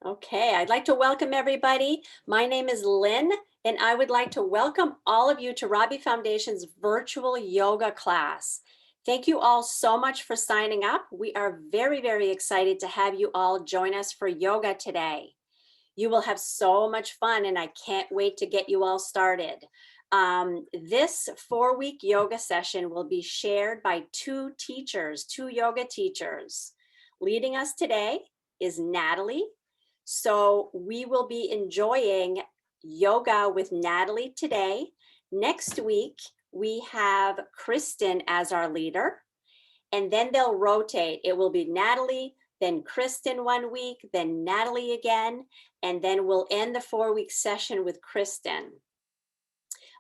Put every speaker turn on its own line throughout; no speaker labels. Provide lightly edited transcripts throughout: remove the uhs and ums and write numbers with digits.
Okay, I'd like to welcome everybody. My name is Lynn, and I would like to welcome all of you to Robbie Foundation's virtual yoga class. Thank you all so much for signing up. We are very, very excited to have you all join us for yoga today. You will have so much fun, and I can't wait to get you all started. This 4-week yoga session will be shared by two teachers, two yoga teachers. Leading us today is Natalie. So we will be enjoying yoga with Natalie today. Next week, we have Kristen as our leader, and then they'll rotate. It will be Natalie, then Kristen 1 week, then Natalie again, and then we'll end the 4-week session with Kristen.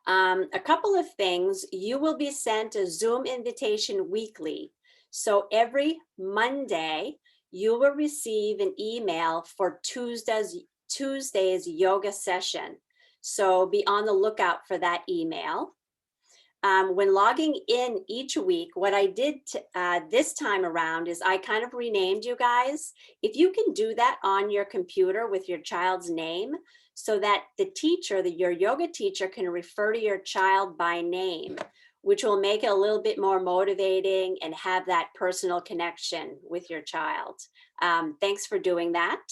A couple of things, you will be sent a Zoom invitation weekly. So every Monday, you will receive an email for Tuesday's yoga session. So be on the lookout for that email. When logging in each week, what I did this time around is I kind of renamed you guys. If you can do that on your computer with your child's name, so that the teacher, your yoga teacher, can refer to your child by name, which will make it a little bit more motivating and have that personal connection with your child. Thanks for doing that.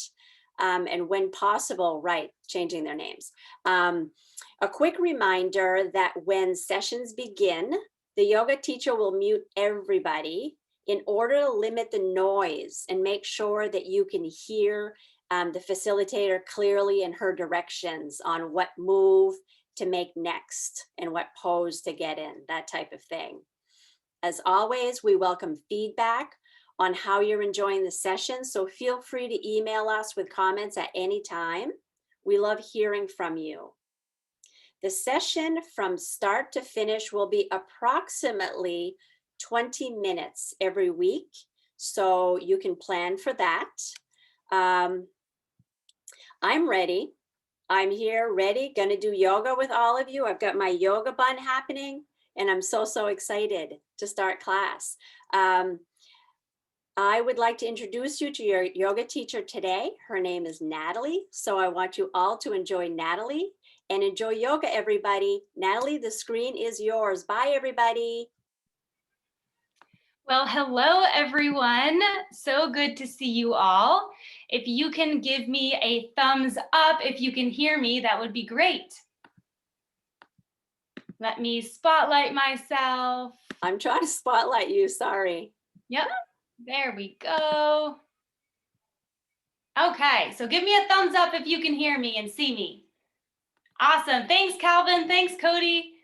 And when possible, right, changing their names. A quick reminder that when sessions begin, the yoga teacher will mute everybody in order to limit the noise and make sure that you can hear the facilitator clearly in her directions on what move to make next and what pose to get in, that type of thing. As always, we welcome feedback on how you're enjoying the session, so feel free to email us with comments at any time. We love hearing from you. The session from start to finish will be approximately 20 minutes every week, so you can plan for that. I'm ready. I'm here, ready, gonna do yoga with all of you. I've got my yoga bun happening, and I'm so excited to start class. I would like to introduce you to your yoga teacher today. Her name is Natalie, so I want you all to enjoy Natalie and enjoy yoga, everybody. Natalie, the screen is yours. Bye, everybody.
Well, hello, everyone. So good to see you all. If you can give me a thumbs up, if you can hear me, that would be great. Let me spotlight myself.
I'm trying to spotlight you, sorry.
Yep, there we go. Okay, so give me a thumbs up if you can hear me and see me. Awesome, thanks Calvin, thanks Cody.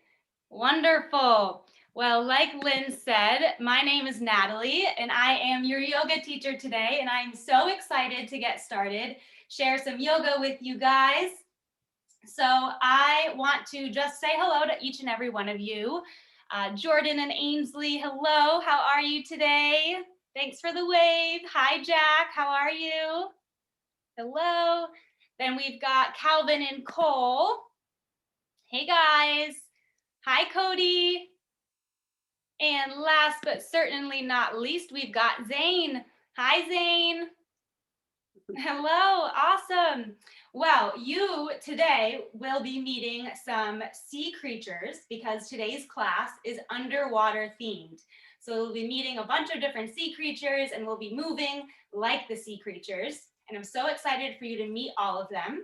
Wonderful. Well, like Lynn said, my name is Natalie and I am your yoga teacher today, and I'm so excited to get started, share some yoga with you guys. So I want to just say hello to each and every one of you. Jordan and Ainsley, hello, how are you today? Thanks for the wave. Hi, Jack, how are you? Hello. Then we've got Calvin and Cole. Hey, guys. Hi, Cody. And last but certainly not least, we've got Zane. Hi, Zane. Hello, awesome. Well, you today will be meeting some sea creatures because today's class is underwater themed. So we'll be meeting a bunch of different sea creatures and we'll be moving like the sea creatures. And I'm so excited for you to meet all of them.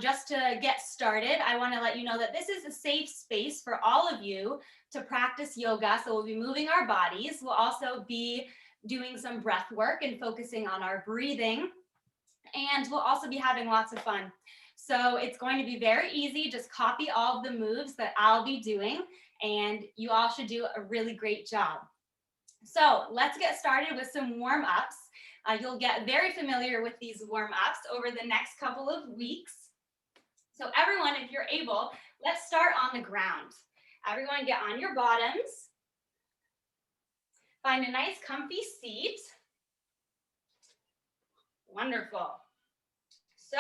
Just to get started, I want to let you know that this is a safe space for all of you to practice yoga. So we'll be moving our bodies. We'll also be doing some breath work and focusing on our breathing. And we'll also be having lots of fun. So it's going to be very easy. Just copy all of the moves that I'll be doing, and you all should do a really great job. So let's get started with some warm-ups. You'll get very familiar with these warm-ups over the next couple of weeks. So everyone, if you're able, let's start on the ground. Everyone get on your bottoms. Find a nice comfy seat. Wonderful. So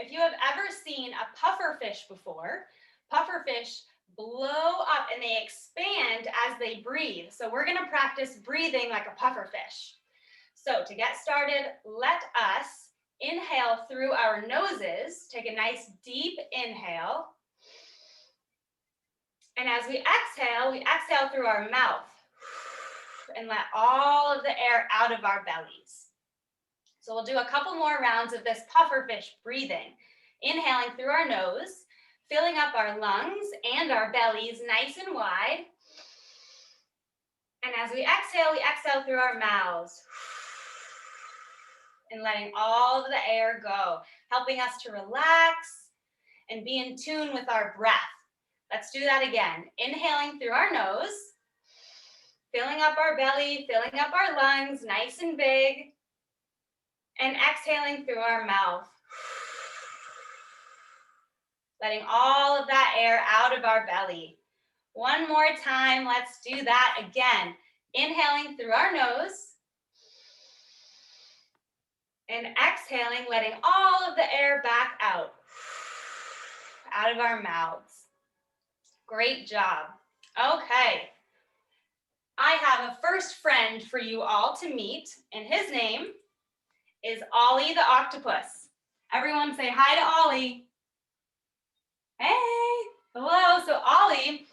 if you have ever seen a puffer fish before, puffer fish blow up and they expand as they breathe. So we're going to practice breathing like a puffer fish. So to get started, let us Inhale through our noses. Take a nice deep inhale. And as we exhale through our mouth and let all of the air out of our bellies. So we'll do a couple more rounds of this pufferfish breathing. Inhaling through our nose, filling up our lungs and our bellies nice and wide. And as we exhale through our mouths. And letting all of the air go, helping us to relax and be in tune with our breath. Let's do that again. Inhaling through our nose, filling up our belly, filling up our lungs, nice and big. And exhaling through our mouth. Letting all of that air out of our belly. One more time, let's do that again. Inhaling through our nose. And exhaling, letting all of the air back out of our mouths. Great job. Okay. I have a first friend for you all to meet, and his name is Ollie the octopus. Everyone say hi to Ollie. Hey, hello. So Ollie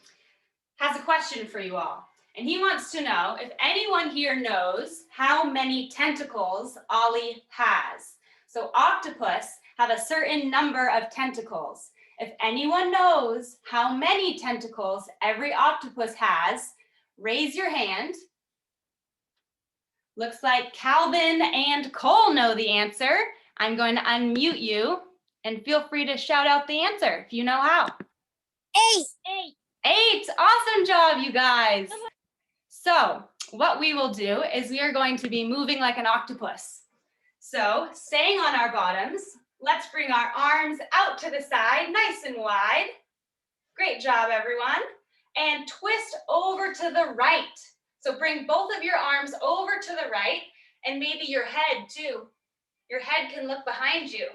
has a question for you all, and he wants to know if anyone here knows how many tentacles Ollie has. So octopus have a certain number of tentacles. If anyone knows how many tentacles every octopus has, raise your hand. Looks like Calvin and Cole know the answer. I'm going to unmute you and feel free to shout out the answer if you know how. 8. Awesome job, you guys. So what we will do is we are going to be moving like an octopus. So staying on our bottoms, let's bring our arms out to the side, nice and wide. Great job, everyone. And twist over to the right. So bring both of your arms over to the right and maybe your head too. Your head can look behind you.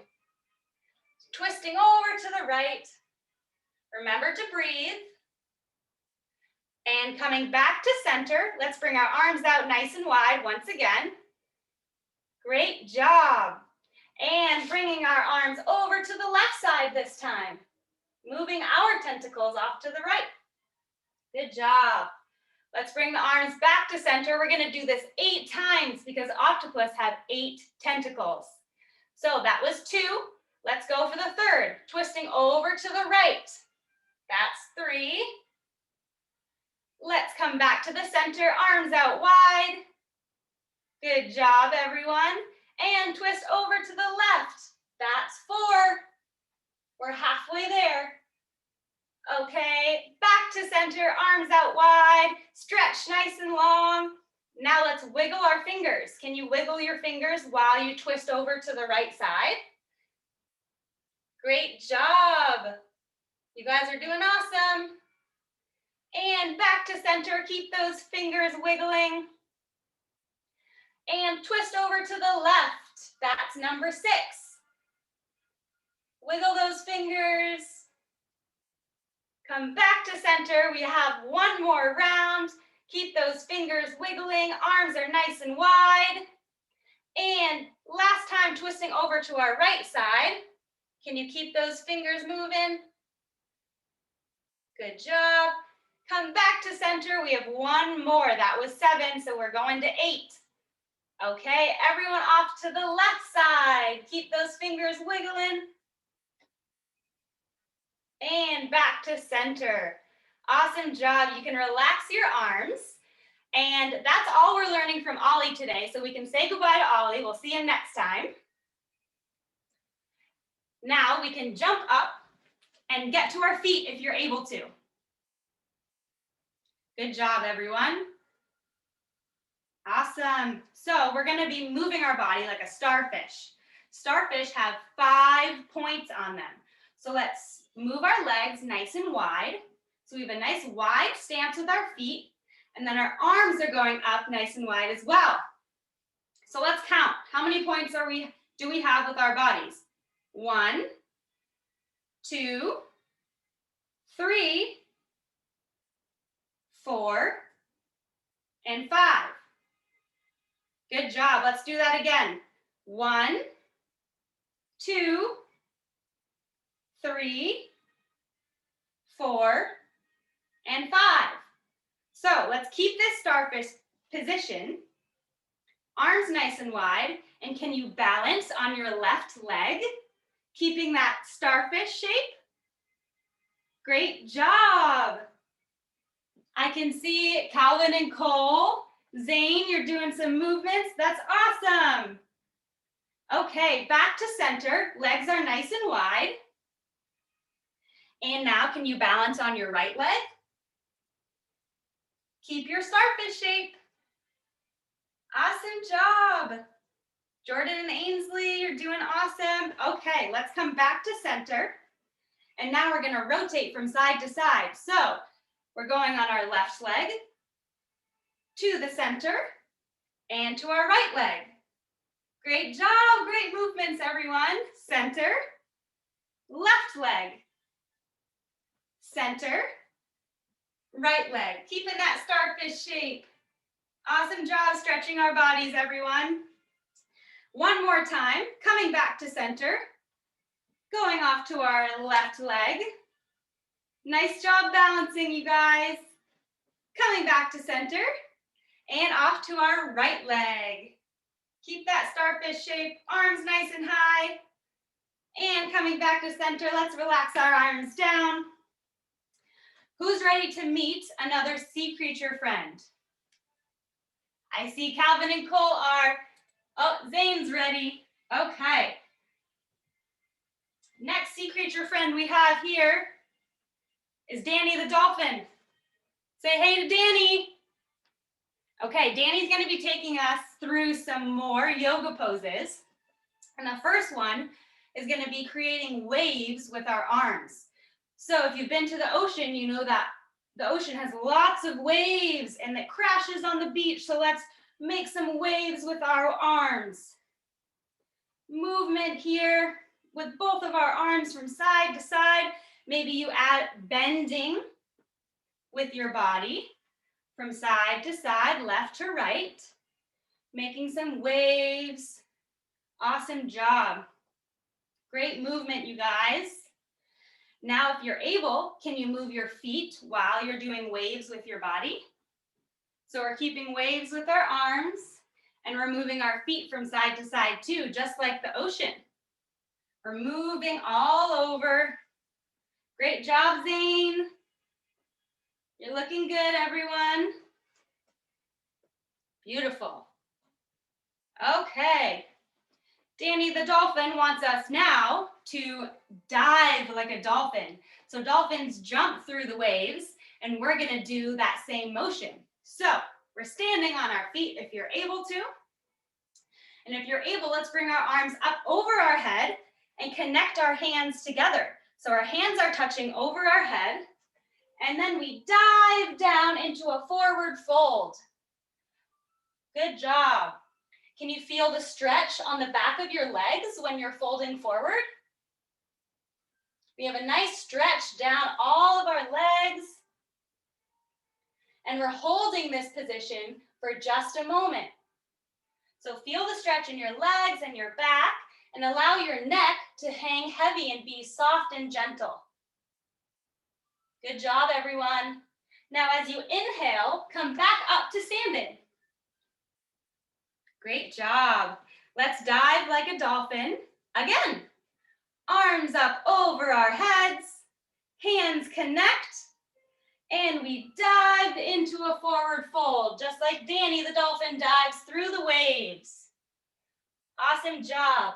Twisting over to the right. Remember to breathe. And coming back to center, let's bring our arms out nice and wide once again. Great job. And bringing our arms over to the left side this time. Moving our tentacles off to the right. Good job. Let's bring the arms back to center. We're going to do this 8 times because octopus have 8 tentacles. So that was 2. Let's go for the third. Twisting over to the right. That's 3. Let's come back to the center, arms out wide. Good job, everyone. And twist over to the left. That's 4. We're halfway there. Okay, back to center, arms out wide, stretch nice and long. Now let's wiggle our fingers. Can you wiggle your fingers while you twist over to the right side? Great job. You guys are doing awesome. And back to center, keep those fingers wiggling. And twist over to the left. That's number 6. Wiggle those fingers. Come back to center. We have one more round. Keep those fingers wiggling. Arms are nice and wide. And last time, twisting over to our right side. Can you keep those fingers moving? Good job. Come back to center. We have one more. That was 7, so we're going to 8. Okay, everyone off to the left side. Keep those fingers wiggling. And back to center. Awesome job. You can relax your arms. And that's all we're learning from Ollie today. So we can say goodbye to Ollie. We'll see him next time. Now we can jump up and get to our feet if you're able to. Good job, everyone. Awesome. So we're going to be moving our body like a starfish. Starfish have 5 points on them. So let's move our legs nice and wide. So we have a nice wide stance with our feet, and then our arms are going up nice and wide as well. So let's count. How many points do we have with our bodies? 1, 2, 3, 4, and 5. Good job. Let's do that again. 1, 2, 3, 4, and 5. So let's keep this starfish position. Arms nice and wide. And can you balance on your left leg, keeping that starfish shape? Great job. I can see Calvin and Cole. Zane, you're doing some movements. That's awesome. Okay, back to center. Legs are nice and wide. And now can you balance on your right leg? Keep your starfish shape. Awesome job. Jordan and Ainsley, you're doing awesome. Okay, let's come back to center. And now we're gonna rotate from side to side. So we're going on our left leg to the center and to our right leg. Great job, great movements, everyone. Center, left leg, center, right leg. Keeping that starfish shape. Awesome job stretching our bodies, everyone. One more time, coming back to center, going off to our left leg. Nice job balancing, you guys. Coming back to center and off to our right leg. Keep that starfish shape, arms nice and high. And coming back to center, let's relax our arms down. Who's ready to meet another sea creature friend? I see Calvin and Cole are. Oh, Zane's ready. Okay. Next sea creature friend we have here is Danny the dolphin. Say hey to Danny. Okay, Danny's going to be taking us through some more yoga poses. And the first one is going to be creating waves with our arms. So if you've been to the ocean, you know that the ocean has lots of waves and it crashes on the beach. So let's make some waves with our arms. Movement here with both of our arms from side to side. Maybe you add bending with your body from side to side, left to right, making some waves. Awesome job. Great movement, you guys. Now, if you're able, can you move your feet while you're doing waves with your body? So we're keeping waves with our arms and we're moving our feet from side to side too, just like the ocean. We're moving all over. Great job, Zane. You're looking good, everyone. Beautiful. Okay. Danny the dolphin wants us now to dive like a dolphin. So dolphins jump through the waves and we're gonna do that same motion. So we're standing on our feet if you're able to. And if you're able, let's bring our arms up over our head and connect our hands together. So our hands are touching over our head and then we dive down into a forward fold. Good job. Can you feel the stretch on the back of your legs when you're folding forward? We have a nice stretch down all of our legs. And we're holding this position for just a moment. So feel the stretch in your legs and your back and allow your neck to hang heavy and be soft and gentle. Good job, everyone. Now, as you inhale, come back up to standing. Great job. Let's dive like a dolphin. Again, arms up over our heads, hands connect, and we dive into a forward fold, just like Danny the dolphin dives through the waves. Awesome job.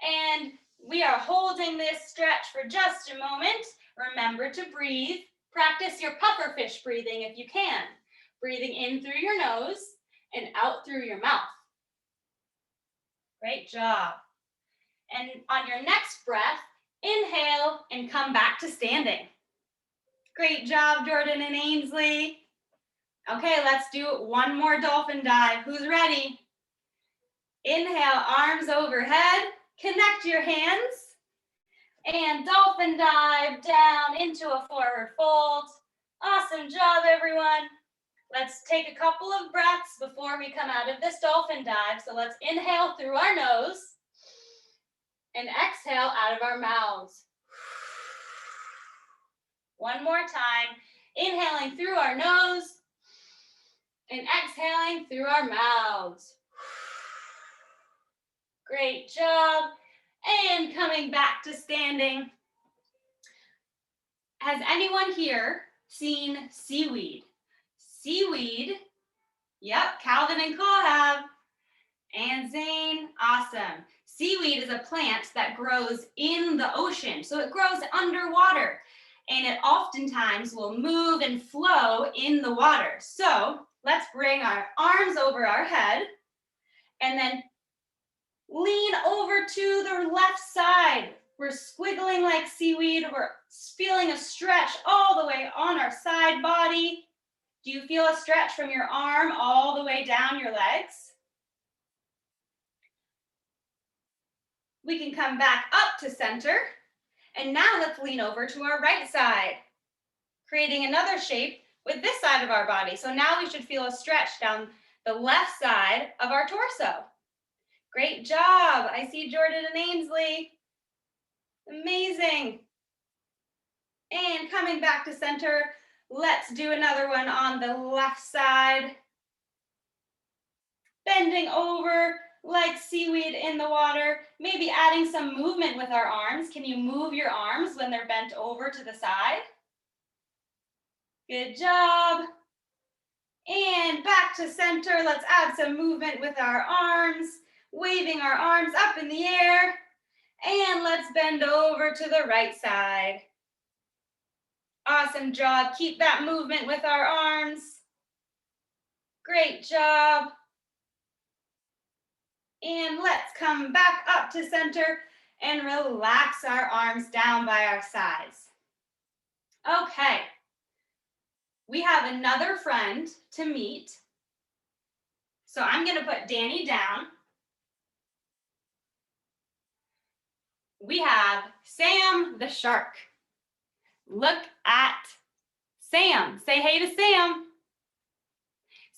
And we are holding this stretch for just a moment. Remember to breathe. Practice your pufferfish breathing if you can. Breathing in through your nose and out through your mouth. Great job. And on your next breath, inhale and come back to standing. Great job, Jordan and Ainsley. Okay, let's do one more dolphin dive. Who's ready? Inhale, arms overhead. Connect your hands. And dolphin dive down into a forward fold. Awesome job, everyone. Let's take a couple of breaths before we come out of this dolphin dive. So let's inhale through our nose. and exhale out of our mouths. One more time, inhaling through our nose and exhaling through our mouths. Great job. And coming back to standing. Has anyone here seen seaweed? Seaweed, yep, Calvin and Cole have. And Zane, awesome. Seaweed is a plant that grows in the ocean, so it grows underwater, and it oftentimes will move and flow in the water. So let's bring our arms over our head, and then lean over to the left side. We're squiggling like seaweed. We're feeling a stretch all the way on our side body. Do you feel a stretch from your arm all the way down your legs? We can come back up to center. And now let's lean over to our right side, creating another shape with this side of our body. So now we should feel a stretch down the left side of our torso. Great job. I see Jordan and Ainsley. Amazing. And coming back to center, let's do another one on the left side. Bending over like seaweed in the water, maybe adding some movement with our arms. Can you move your arms when they're bent over to the side? Good job. And back to center, let's add some movement with our arms, waving our arms up in the air. And let's bend over to the right side. Awesome job. Keep that movement with our arms. Great job. And let's come back up to center and relax our arms down by our sides. Okay. We have another friend to meet. So I'm going to put Danny down. We have Sam the shark. Look at Sam. Say hey to Sam.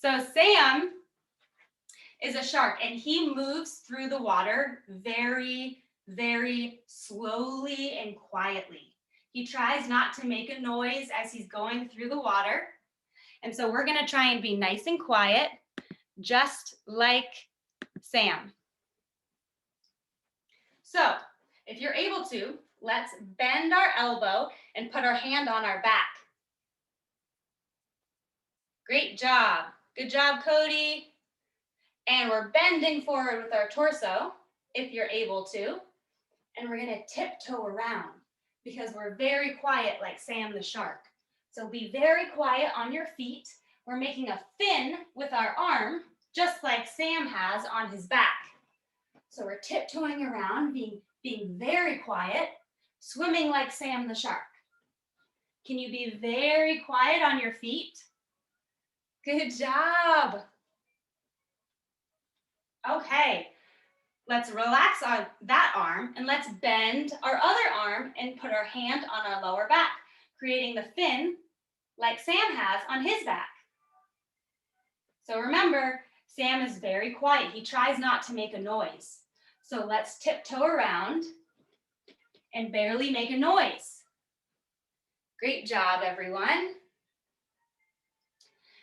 So Sam is a shark, and he moves through the water very, very slowly and quietly. He tries not to make a noise as he's going through the water. And so we're going to try and be nice and quiet, just like Sam. So if you're able to, let's bend our elbow and put our hand on our back. Great job. Good job, Cody. And we're bending forward with our torso, if you're able to. And we're going to tiptoe around because we're very quiet like Sam the shark. So be very quiet on your feet. We're making a fin with our arm, just like Sam has on his back. So we're tiptoeing around, being very quiet, swimming like Sam the shark. Can you be very quiet on your feet? Good job. Okay, let's relax on that arm and let's bend our other arm and put our hand on our lower back, creating the fin like Sam has on his back. So remember, Sam is very quiet. He tries not to make a noise. So let's tiptoe around and barely make a noise. Great job, everyone.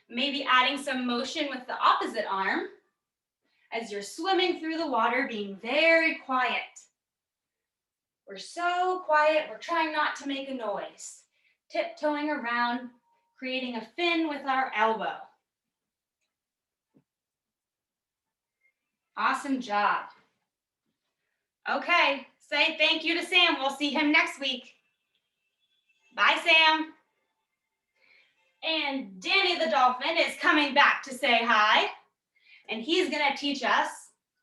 Maybe adding some motion with the opposite arm as you're swimming through the water, being very quiet. We're so quiet, we're trying not to make a noise. Tiptoeing around, creating a fin with our elbow. Awesome job. Okay, say thank you to Sam. We'll see him next week. Bye, Sam. And Danny the dolphin is coming back to say hi. And he's going to teach us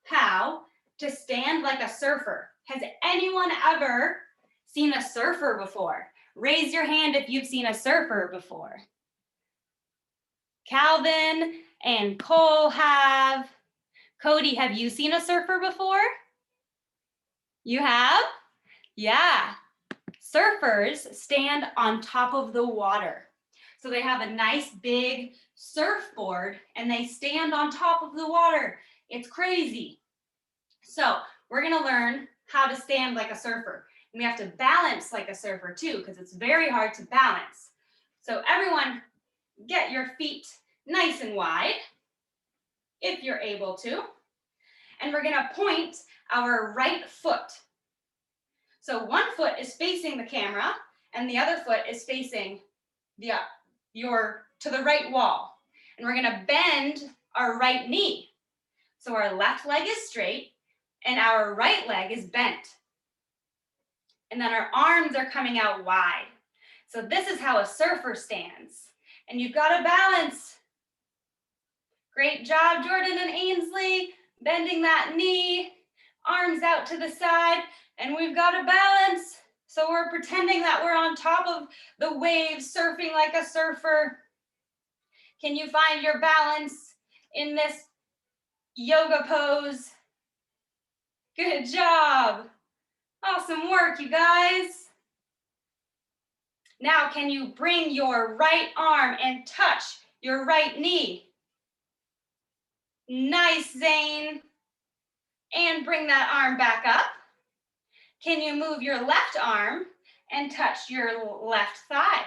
how to stand like a surfer. Has anyone ever seen a surfer before? Raise your hand if you've seen a surfer before. Calvin and Cole have. Cody, have you seen a surfer before? You have? Yeah. Surfers stand on top of the water. So they have a nice big surfboard and they stand on top of the water. It's crazy. So we're going to learn how to stand like a surfer. And we have to balance like a surfer too, because it's very hard to balance. So everyone, get your feet nice and wide, if you're able to. And we're gonna point our right foot. So one foot is facing the camera and the other foot is facing to the right wall. And we're gonna bend our right knee. So our left leg is straight and our right leg is bent. And then our arms are coming out wide. So this is how a surfer stands. And you've got to balance. Great job, Jordan and Ainsley, bending that knee, arms out to the side, and we've got to balance. So we're pretending that we're on top of the waves, surfing like a surfer. Can you find your balance in this yoga pose? Good job. Awesome work, you guys. Now, can you bring your right arm and touch your right knee? Nice, Zane. And bring that arm back up. Can you move your left arm and touch your left thigh?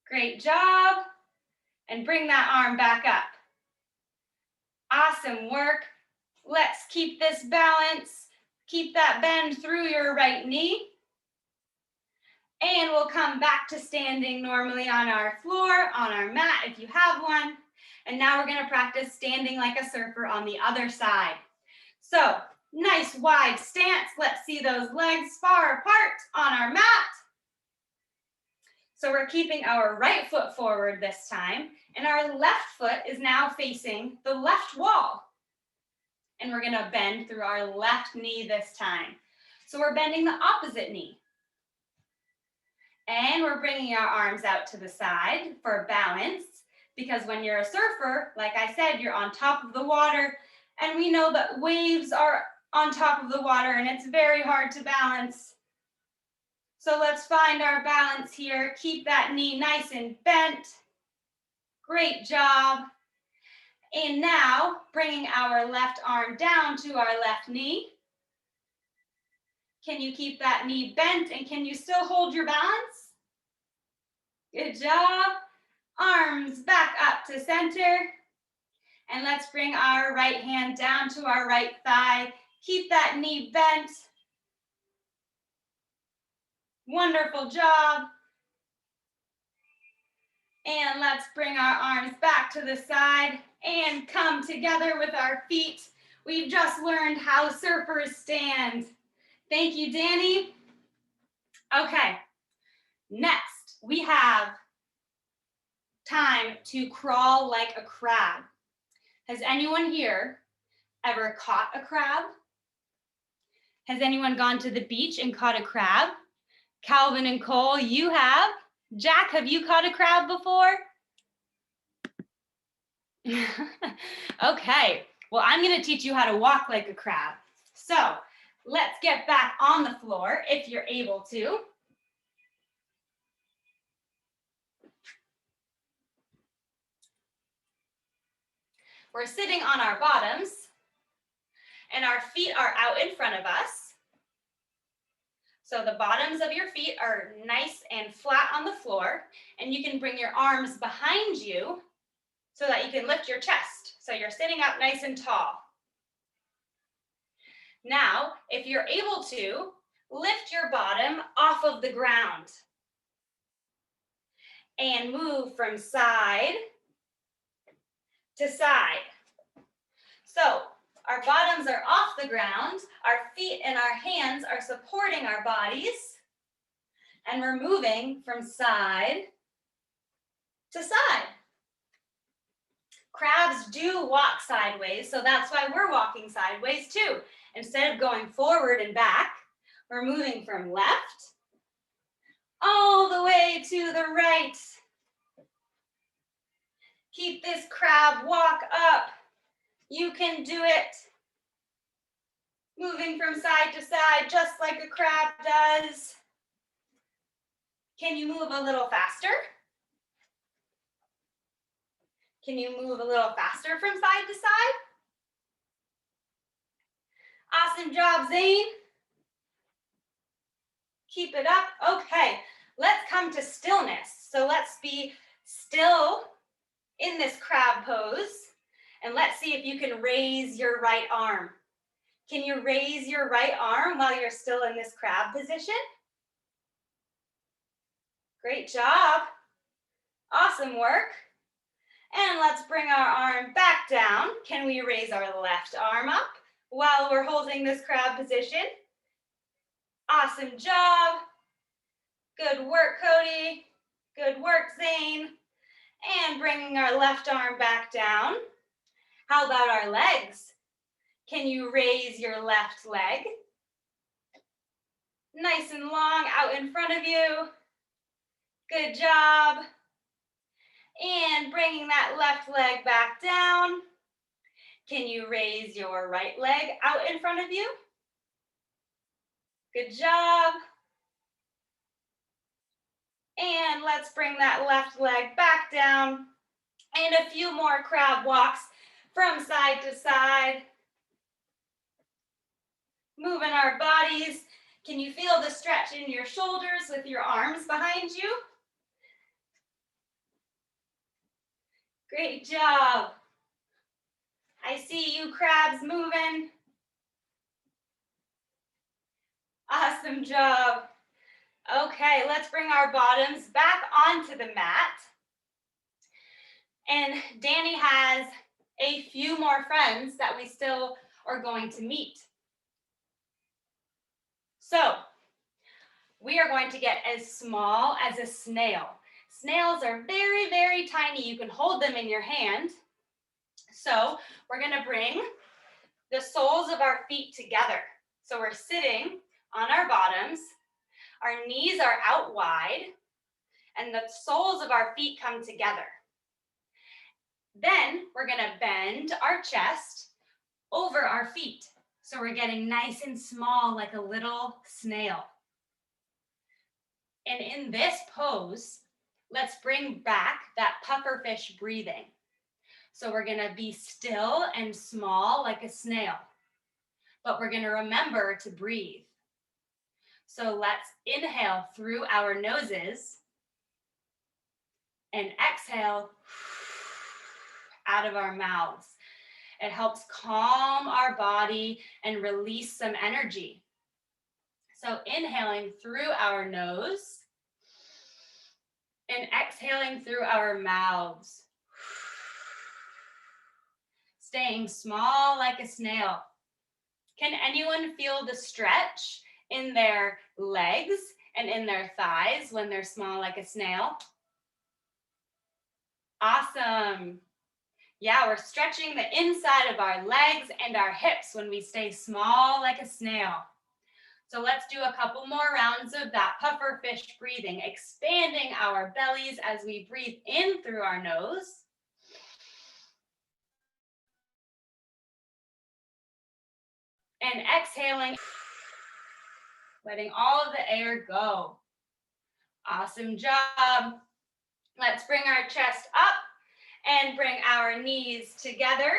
Great job. And bring that arm back up. Awesome work. Let's keep this balance. Keep that bend through your right knee. And we'll come back to standing normally on our floor, on our mat if you have one. And now we're gonna practice standing like a surfer on the other side. So, nice wide stance. Let's see those legs far apart on our mat. So we're keeping our right foot forward this time, and our left foot is now facing the left wall. And we're gonna bend through our left knee this time. So we're bending the opposite knee. And we're bringing our arms out to the side for balance, because when you're a surfer, like I said, you're on top of the water, and we know that waves are on top of the water and it's very hard to balance. So let's find our balance here. Keep that knee nice and bent. Great job. And now bringing our left arm down to our left knee. Can you keep that knee bent and can you still hold your balance? Good job. Arms back up to center. And let's bring our right hand down to our right thigh. Keep that knee bent. Wonderful job. And let's bring our arms back to the side and come together with our feet. We've just learned how surfers stand. Thank you, Danny. Okay, next we have time to crawl like a crab. Has anyone here ever caught a crab? Has anyone gone to the beach and caught a crab? Calvin and Cole, you have. Jack, have you caught a crab before? Okay, well, I'm gonna teach you how to walk like a crab. So let's get back on the floor if you're able to. We're sitting on our bottoms and our feet are out in front of us. So the bottoms of your feet are nice and flat on the floor, and you can bring your arms behind you so that you can lift your chest. So you're sitting up nice and tall. Now, if you're able to, lift your bottom off of the ground and move from side to side. So our bottoms are off the ground, our feet and our hands are supporting our bodies, and we're moving from side to side. Crabs do walk sideways, so that's why we're walking sideways too. Instead of going forward and back, we're moving from left all the way to the right. Keep this crab walk up. You can do it. Moving from side to side, just like a crab does. Can you move a little faster? Can you move a little faster from side to side? Awesome job, Zane. Keep it up. Okay, let's come to stillness. So let's be still in this crab pose. And let's see if you can raise your right arm. Can you raise your right arm while you're still in this crab position? Great job. Awesome work. And let's bring our arm back down. Can we raise our left arm up while we're holding this crab position? Awesome job. Good work, Cody. Good work, Zane. And bringing our left arm back down. How about our legs? Can you raise your left leg? Nice and long out in front of you. Good job. And bringing that left leg back down. Can you raise your right leg out in front of you? Good job. And let's bring that left leg back down. And a few more crab walks from side to side. Moving our bodies. Can you feel the stretch in your shoulders with your arms behind you? Great job. I see you crabs moving. Awesome job. Okay, let's bring our bottoms back onto the mat. And Danny has a few more friends that we still are going to meet. So we are going to get as small as a snail. Snails are very, very tiny. You can hold them in your hand. So we're going to bring the soles of our feet together. So we're sitting on our bottoms. Our knees are out wide, and the soles of our feet come together. Then we're going to bend our chest over our feet. So we're getting nice and small like a little snail. And in this pose, let's bring back that pufferfish breathing. So we're going to be still and small like a snail, but we're going to remember to breathe. So let's inhale through our noses and exhale out of our mouths. It helps calm our body and release some energy. So inhaling through our nose and exhaling through our mouths. Staying small like a snail. Can anyone feel the stretch in their legs and in their thighs when they're small like a snail? Awesome. Yeah, we're stretching the inside of our legs and our hips when we stay small like a snail. So let's do a couple more rounds of that pufferfish breathing, expanding our bellies as we breathe in through our nose. And exhaling, letting all of the air go. Awesome job. Let's bring our chest up and bring our knees together.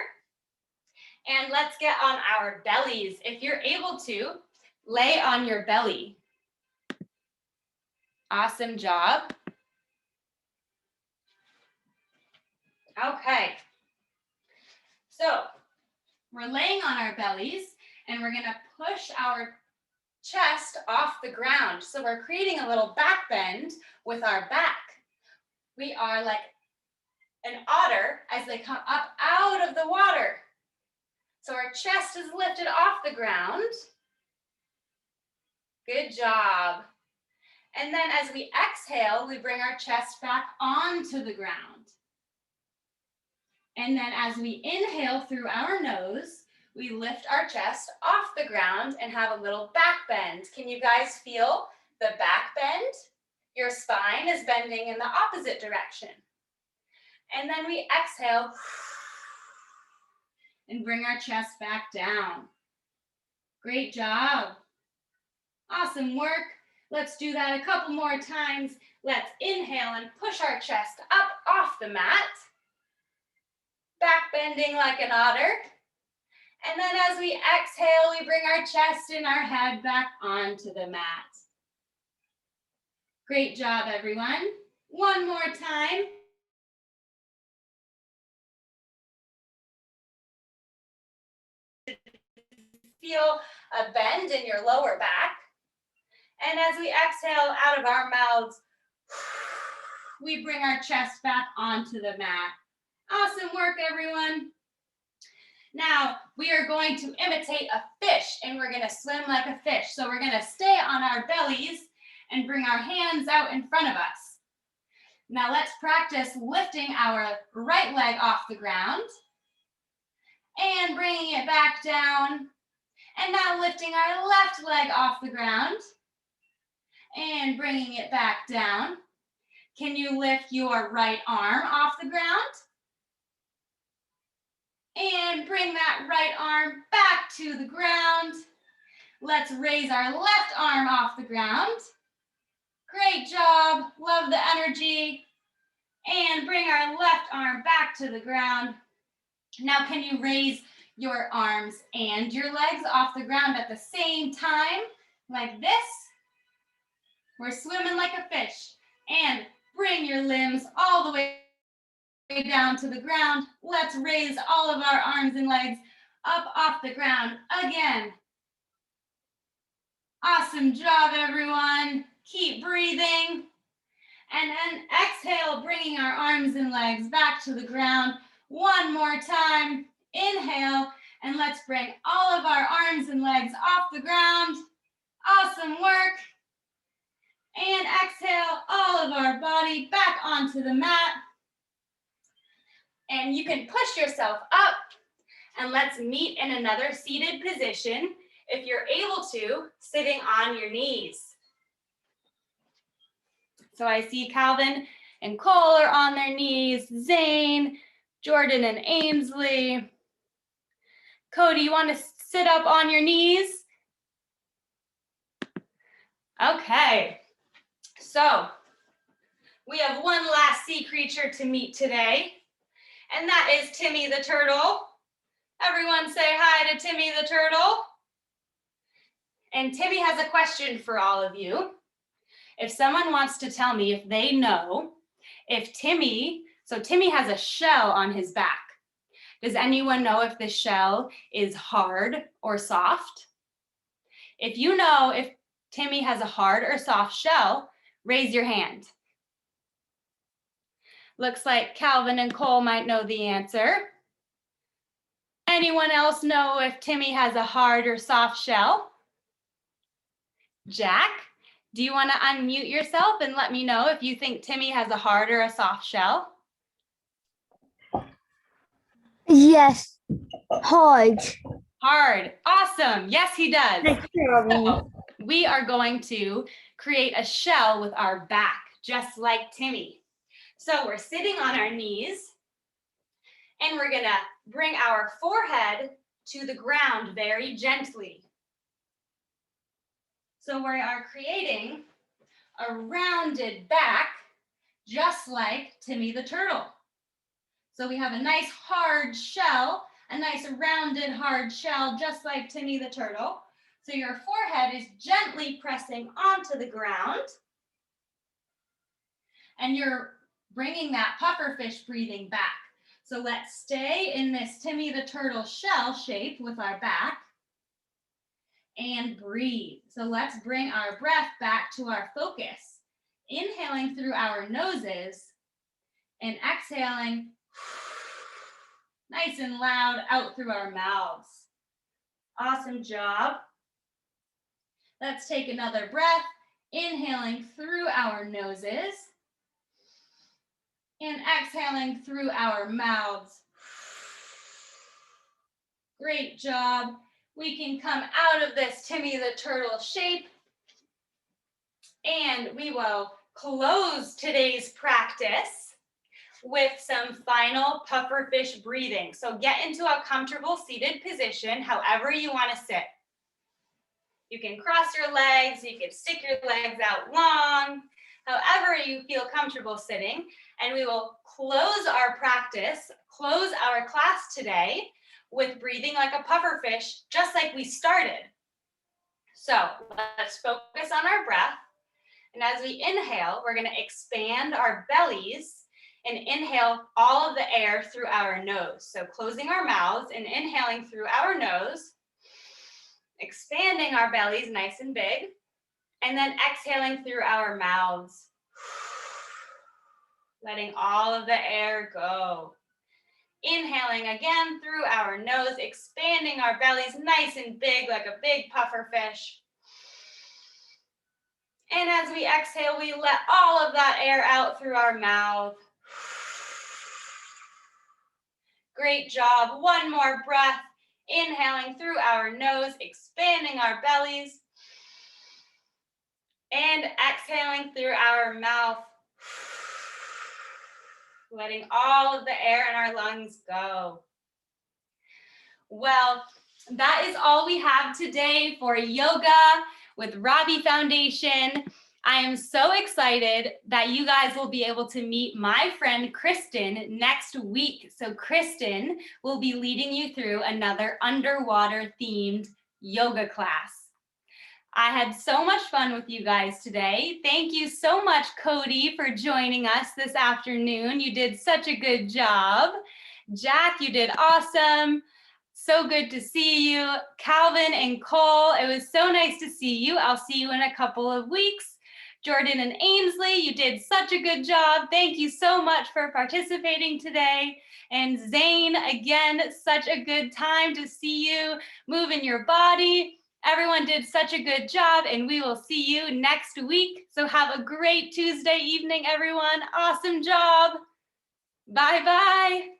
And let's get on our bellies. If you're able to, lay on your belly. Awesome job. Okay. So we're laying on our bellies and we're going to push our chest off the ground. So we're creating a little back bend with our back. We are like an otter as they come up out of the water. So our chest is lifted off the ground. Good job. And then as we exhale, we bring our chest back onto the ground. And then as we inhale through our nose, we lift our chest off the ground and have a little back bend. Can you guys feel the back bend? Your spine is bending in the opposite direction. And then we exhale and bring our chest back down. Great job. Awesome work. Let's do that a couple more times. Let's inhale and push our chest up off the mat. Back bending like an otter. And then as we exhale, we bring our chest and our head back onto the mat. Great job, everyone. One more time. Feel a bend in your lower back. And as we exhale out of our mouths, we bring our chest back onto the mat. Awesome work, everyone. Now, we are going to imitate a fish, and we're going to swim like a fish. So we're going to stay on our bellies and bring our hands out in front of us. Now, let's practice lifting our right leg off the ground and bringing it back down. And now lifting our left leg off the ground and bringing it back down. Can you lift your right arm off the ground? And bring that right arm back to the ground. Let's raise our left arm off the ground. Great job, love the energy. And bring our left arm back to the ground. Now can you raise your arms and your legs off the ground at the same time, like this? We're swimming like a fish. And bring your limbs all the way down to the ground. Let's raise all of our arms and legs up off the ground again. Awesome job, everyone. Keep breathing. And then exhale, bringing our arms and legs back to the ground. One more time. Inhale, and let's bring all of our arms and legs off the ground. Awesome work. And exhale, all of our body back onto the mat. And you can push yourself up, and let's meet in another seated position, if you're able to, sitting on your knees. So I see Calvin and Cole are on their knees, Zane, Jordan and Ainsley. Cody, you want to sit up on your knees? Okay, so we have one last sea creature to meet today, and that is Timmy the turtle. Everyone say hi to Timmy the turtle. And Timmy has a question for all of you. If someone wants to tell me if they know if Timmy has a shell on his back. Does anyone know if the shell is hard or soft? If you know if Timmy has a hard or soft shell, raise your hand. Looks like Calvin and Cole might know the answer. Anyone else know if Timmy has a hard or soft shell? Jack, do you want to unmute yourself and let me know if you think Timmy has a hard or a soft shell?
Yes, hard.
Hard. Awesome. Yes, he does. So we are going to create a shell with our back, just like Timmy. So we're sitting on our knees, and we're going to bring our forehead to the ground very gently. So we are creating a rounded back, just like Timmy the turtle. So we have a nice hard shell, a nice rounded hard shell, just like Timmy the turtle. So your forehead is gently pressing onto the ground, and you're bringing that pufferfish breathing back. So let's stay in this Timmy the turtle shell shape with our back and breathe. So let's bring our breath back to our focus. Inhaling through our noses and exhaling nice and loud out through our mouths. Awesome job. Let's take another breath, inhaling through our noses and exhaling through our mouths. Great job. We can come out of this Timmy the turtle shape, and we will close today's practice with some final pufferfish breathing. So get into a comfortable seated position, however you want to sit. You can cross your legs, you can stick your legs out long, however you feel comfortable sitting. And we will close our practice, close our class today with breathing like a puffer fish, just like we started. So let's focus on our breath. And as we inhale, we're going to expand our bellies and inhale all of the air through our nose. So closing our mouths and inhaling through our nose, expanding our bellies nice and big, and then exhaling through our mouths, letting all of the air go. Inhaling again through our nose, expanding our bellies nice and big like a big puffer fish. And as we exhale, we let all of that air out through our mouth. Great job. One more breath. Inhaling through our nose, expanding our bellies. And exhaling through our mouth. Letting all of the air in our lungs go. Well, that is all we have today for yoga with Robbie Foundation. I am so excited that you guys will be able to meet my friend Kristen next week. So Kristen will be leading you through another underwater themed yoga class. I had so much fun with you guys today. Thank you so much, Cody, for joining us this afternoon. You did such a good job. Jack, you did awesome. So good to see you. Calvin and Cole, it was so nice to see you. I'll see you in a couple of weeks. Jordan and Ainsley, you did such a good job. Thank you so much for participating today. And Zane, again, such a good time to see you moving your body. Everyone did such a good job, and we will see you next week. So have a great Tuesday evening, everyone. Awesome job. Bye-bye.